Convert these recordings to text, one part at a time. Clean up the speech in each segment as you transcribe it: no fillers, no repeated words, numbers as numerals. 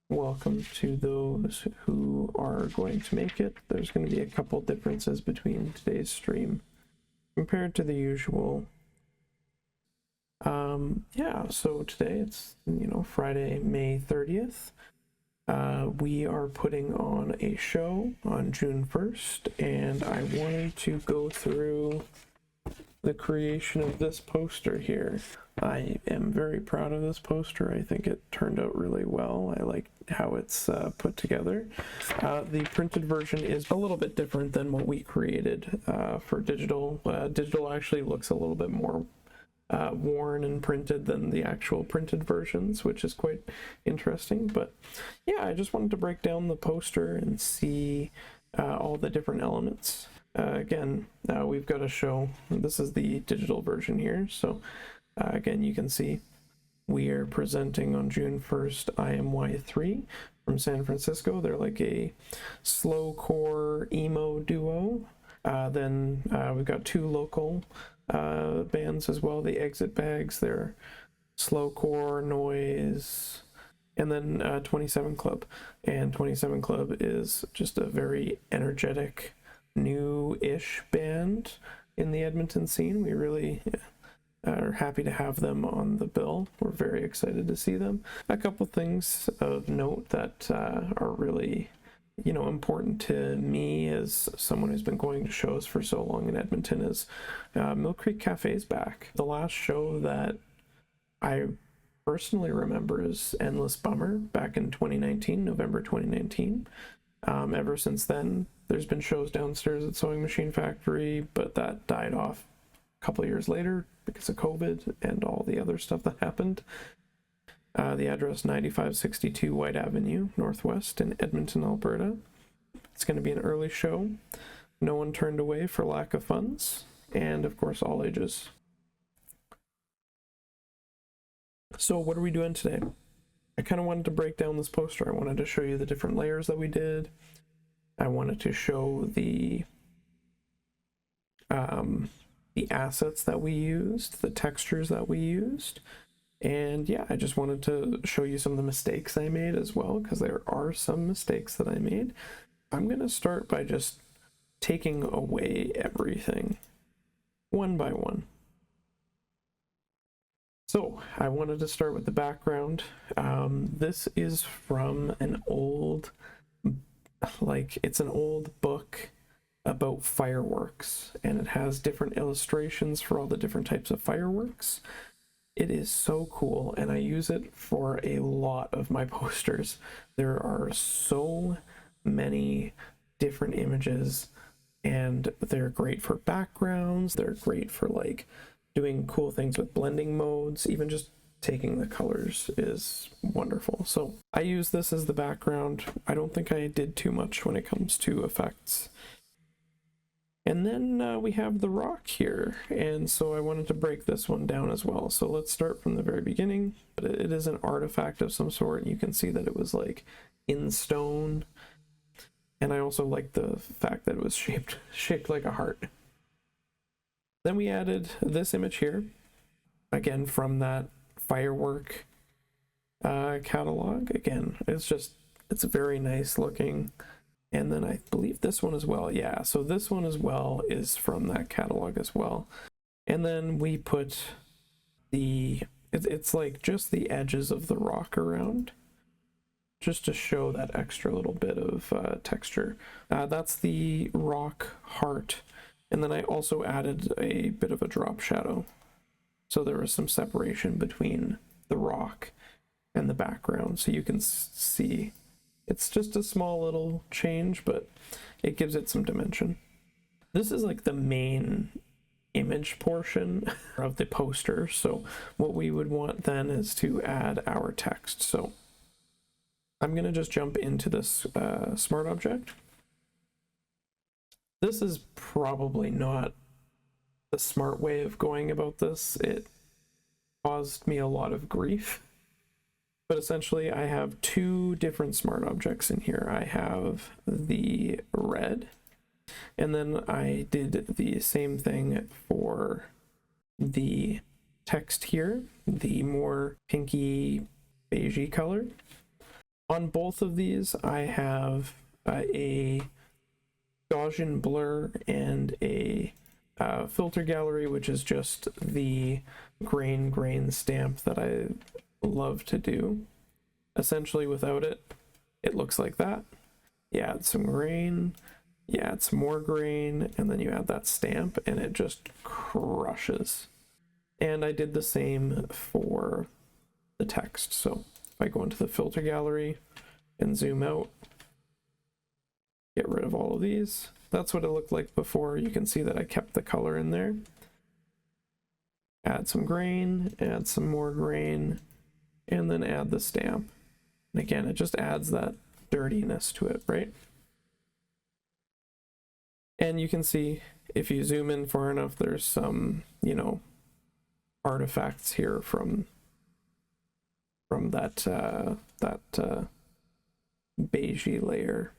welcome to those who are going to make it. There's going to be a couple differences between today's stream compared to the usual. Yeah, so today it's, Friday, May 30th. We are putting on a show on June 1st, and I wanted to go through the creation of this poster here. I am very proud of this poster. I think it turned out really well. I like how it's put together. The printed version is a little bit different than what we created for digital. Digital actually looks a little bit more worn and printed than the actual printed versions, which is quite interesting. But yeah, I just wanted to break down the poster and see all the different elements. Again, we've got a show. This is the digital version here. So again, you can see we are presenting on June 1st IMY3 from San Francisco. They're like a slowcore emo duo. Then we've got two local bands as well, the Exit Bags. They're slowcore, noise, and then 27 Club. And 27 Club is just a very energetic, new-ish band in the Edmonton scene. We really are happy to have them on the bill. We're very excited to see them. A couple things of note that are really important to me as someone who's been going to shows for so long in Edmonton is Mill Creek Cafe's back. The last show that I personally remember is Endless Bummer back in 2019, November 2019. Ever since then, there's been shows downstairs at Sewing Machine Factory, but that died off a couple of years later because of COVID and all the other stuff that happened. The address 9562 White Avenue, Northwest in Edmonton, Alberta. It's going to be an early show. No one turned away for lack of funds, and of course all ages. So what are we doing today? I kind of wanted to break down this poster. I wanted to show you the different layers that we did. I wanted to show the assets that we used, the textures that we used. And yeah, I just wanted to show you some of the mistakes I made as well, because there are some mistakes that I made. I'm going to start by just taking away everything one by one. So I wanted to start with the background. This is from an old, it's an old book about fireworks, and it has different illustrations for all the different types of fireworks. It is so cool, and I use it for a lot of my posters. There are so many different images, and they're great for backgrounds. They're great for doing cool things with blending modes. Even just taking the colors is wonderful. So I use this as the background. I don't think I did too much when it comes to effects. And then we have the rock here, and so I wanted to break this one down as well. So let's start from the very beginning. But it is an artifact of some sort, and you can see that it was in stone. And I also like the fact that it was shaped like a heart. Then we added this image here, again from that firework catalog. Again, it's very nice looking. And then I believe this one as well. Yeah, so this one as well is from that catalog as well. And then we put it's like just the edges of the rock around, just to show that extra little bit of texture. That's the rock heart. And then I also added a bit of a drop shadow. So there was some separation between the rock and the background, so you can see. It's just a small little change, but it gives it some dimension. This is the main image portion of the poster. So what we would want then is to add our text. So I'm going to just jump into this smart object. This is probably not the smart way of going about this. It caused me a lot of grief. But essentially, I have two different smart objects in here. I have the red, and then I did the same thing for the text here, the more pinky, beigey color. On both of these, I have a Gaussian blur and a filter gallery, which is just the grain stamp that I love to do. Essentially, without it, it looks like that. You add some grain, you add some more grain, and then you add that stamp, and it just crushes. And I did the same for the text. So if I go into the filter gallery and zoom out, get rid of all of these. That's what it looked like before. You can see that I kept the color in there. Add some grain, add some more grain, and then add the stamp. And again, it just adds that dirtiness to it, right? And you can see if you zoom in far enough, there's some, you know, artifacts here from that beigey layer.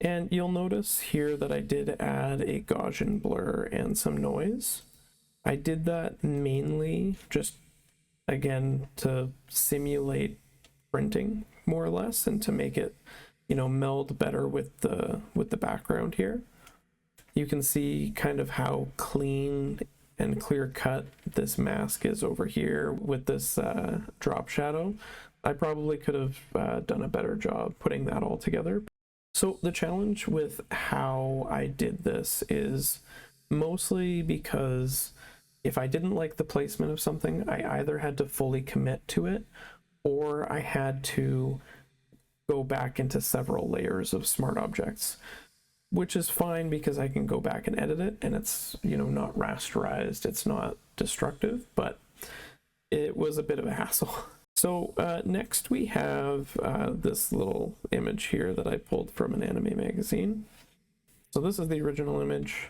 And you'll notice here that I did add a Gaussian blur and some noise. I did that mainly just, again, to simulate printing more or less, and to make it, you know, meld better with the background here. You can see kind of how clean and clear cut this mask is over here with this drop shadow. I probably could have done a better job putting that all together. So the challenge with how I did this is mostly because if I didn't like the placement of something, I either had to fully commit to it, or I had to go back into several layers of smart objects, which is fine because I can go back and edit it, and it's, you know, not rasterized, it's not destructive, but it was a bit of a hassle. So next we have this little image here that I pulled from an anime magazine. So this is the original image.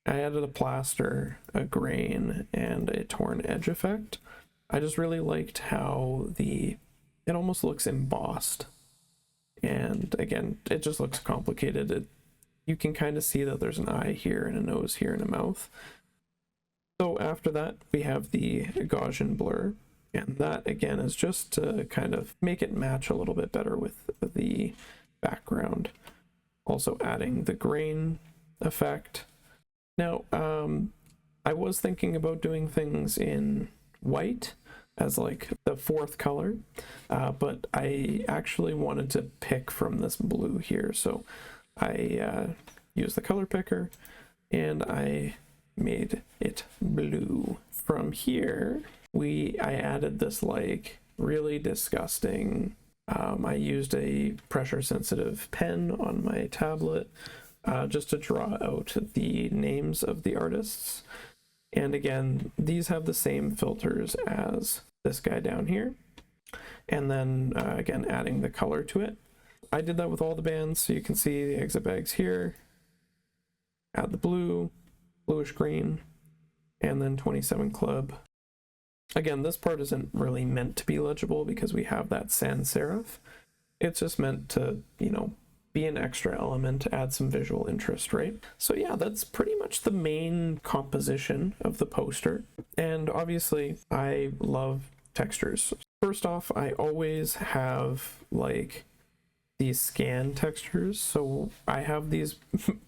I added a plaster, a grain, and a torn edge effect. I just really liked how it almost looks embossed. And again, it just looks complicated. You can kind of see that there's an eye here and a nose here and a mouth. So after that, we have the Gaussian blur. And that, again, is just to kind of make it match a little bit better with the background. Also adding the grain effect. Now, I was thinking about doing things in white as like the fourth color, but I actually wanted to pick from this blue here. So I used the color picker and I made it blue. From here, I added this like really disgusting, I used a pressure sensitive pen on my tablet just to draw out the names of the artists. And again, these have the same filters as this guy down here. And then again, adding the color to it. I did that with all the bands, so you can see the exit bags here. Add the blue, bluish green, and then 27 Club. Again, this part isn't really meant to be legible because we have that sans serif. It's just meant to, you know, be an extra element, add some visual interest, right? So yeah, that's pretty much the main composition of the poster. And obviously, I love textures. First off, I always have like these scan textures. So I have these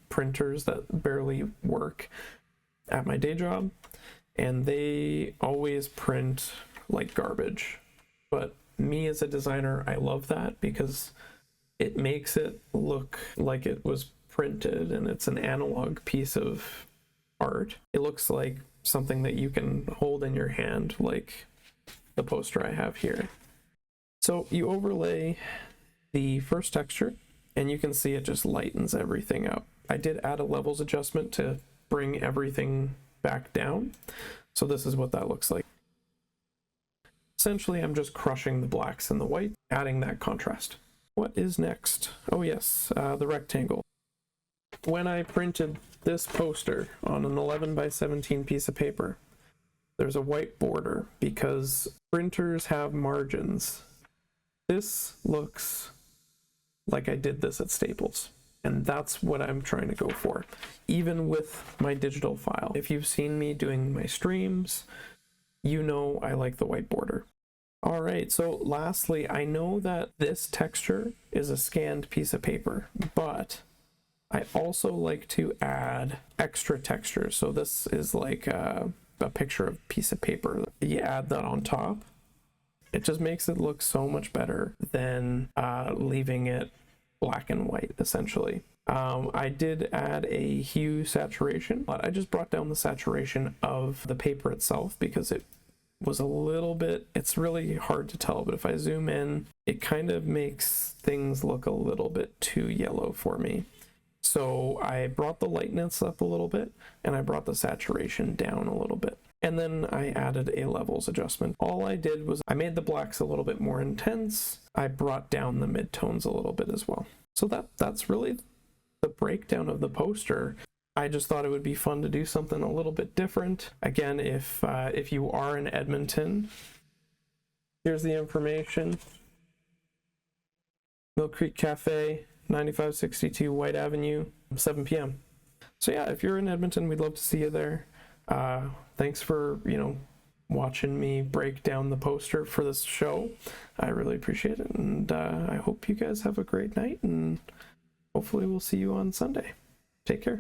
printers that barely work at my day job, and they always print like garbage. But me as a designer, I love that because it makes it look like it was printed and it's an analog piece of art. It looks like something that you can hold in your hand, like the poster I have here. So you overlay the first texture and you can see it just lightens everything up. I did add a levels adjustment to bring everything back down. So this is what that looks like. Essentially, I'm just crushing the blacks and the white, adding that contrast. What is next? Oh yes, the rectangle. When I printed this poster on an 11 by 17 piece of paper, there's a white border because printers have margins. This looks like I did this at Staples, and that's what I'm trying to go for, even with my digital file. If you've seen me doing my streams, you know I like the white border. All right, so lastly, I know that this texture is a scanned piece of paper, but I also like to add extra textures. So this is like a picture of a piece of paper. You add that on top. It just makes it look so much better than leaving it black and white, essentially. I did add a hue saturation, but I just brought down the saturation of the paper itself because it was a little bit, it's really hard to tell, but if I zoom in, it kind of makes things look a little bit too yellow for me. So I brought the lightness up a little bit and I brought the saturation down a little bit. And then I added a levels adjustment. All I did was I made the blacks a little bit more intense. I brought down the midtones a little bit as well. So that's really the breakdown of the poster. I just thought it would be fun to do something a little bit different. Again, if you are in Edmonton, here's the information. Mill Creek Cafe, 9562 White Avenue, 7 p.m. So yeah, if you're in Edmonton, we'd love to see you there. Thanks for, watching me break down the poster for this show. I really appreciate it, and I hope you guys have a great night, and hopefully we'll see you on Sunday. Take care.